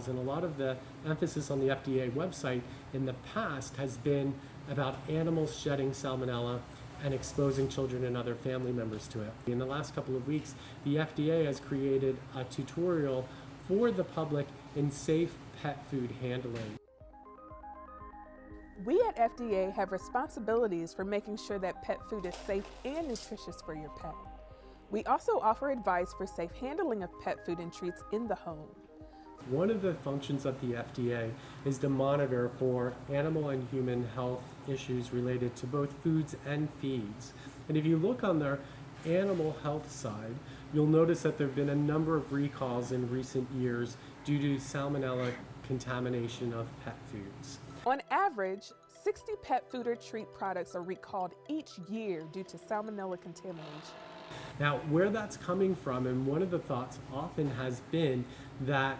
recalls, and a lot of the emphasis on the FDA website in the past has been about animals shedding salmonella and exposing children and other family members to it. In the last couple of weeks, the FDA has created a tutorial for the public in safe pet food handling. We at FDA have responsibilities for making sure that pet food is safe and nutritious for your pet. We also offer advice for safe handling of pet food and treats in the home. One of the functions of the FDA is to monitor for animal and human health issues related to both foods and feeds. And if you look on their animal health side, you'll notice that there have been a number of recalls in recent years due to salmonella contamination of pet foods. On average, 60 pet food or treat products are recalled each year due to salmonella contamination. Now, where that's coming from, and one of the thoughts often has been that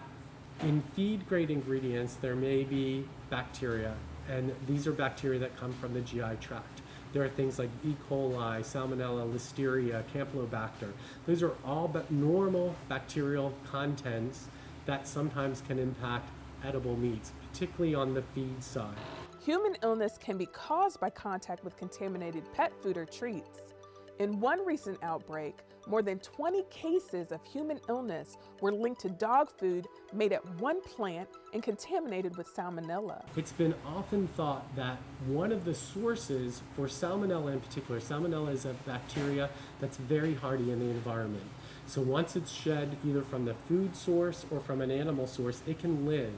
in feed-grade ingredients, there may be bacteria, and these are bacteria that come from the GI tract. There are things like E. coli, Salmonella, Listeria, Campylobacter. Those are all normal bacterial contents that sometimes can impact edible meats, particularly on the feed side. Human illness can be caused by contact with contaminated pet food or treats. In one recent outbreak, more than 20 cases of human illness were linked to dog food made at one plant and contaminated with salmonella. It's been often thought that one of the sources for salmonella in particular, salmonella is a bacteria that's very hardy in the environment. So once it's shed either from the food source or from an animal source, it can live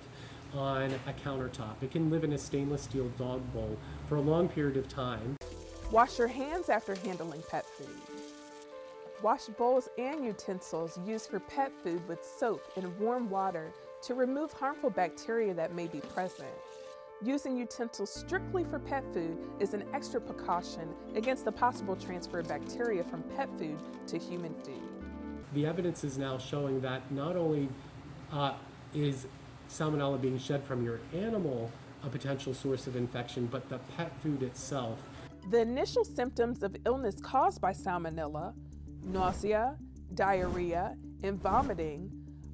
on a countertop. It can live in a stainless steel dog bowl for a long period of time. Wash your hands after handling pet food. Wash bowls and utensils used for pet food with soap and warm water to remove harmful bacteria that may be present. Using utensils strictly for pet food is an extra precaution against the possible transfer of bacteria from pet food to human food. The evidence is now showing that not only is salmonella being shed from your animal a potential source of infection, but the pet food itself. The initial symptoms of illness caused by salmonella, nausea, diarrhea, and vomiting,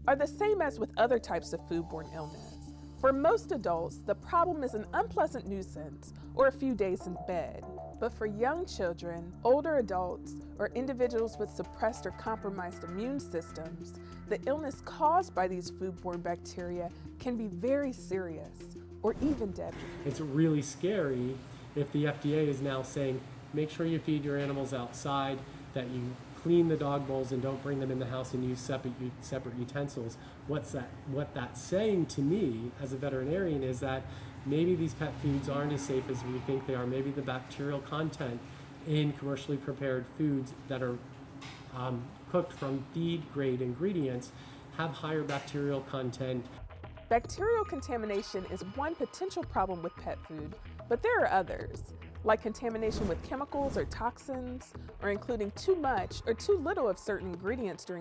are the same as with other types of foodborne illness. For most adults, the problem is an unpleasant nuisance or a few days in bed. But for young children, older adults, or individuals with suppressed or compromised immune systems, the illness caused by these foodborne bacteria can be very serious or even deadly. It's really scary if the FDA is now saying, make sure you feed your animals outside, that you clean the dog bowls and don't bring them in the house and use separate utensils. What that's saying to me as a veterinarian is that maybe these pet foods aren't as safe as we think they are. Maybe the bacterial content in commercially prepared foods that are cooked from feed-grade ingredients have higher bacterial content. Bacterial contamination is one potential problem with pet food, but there are others, like contamination with chemicals or toxins, or including too much or too little of certain ingredients during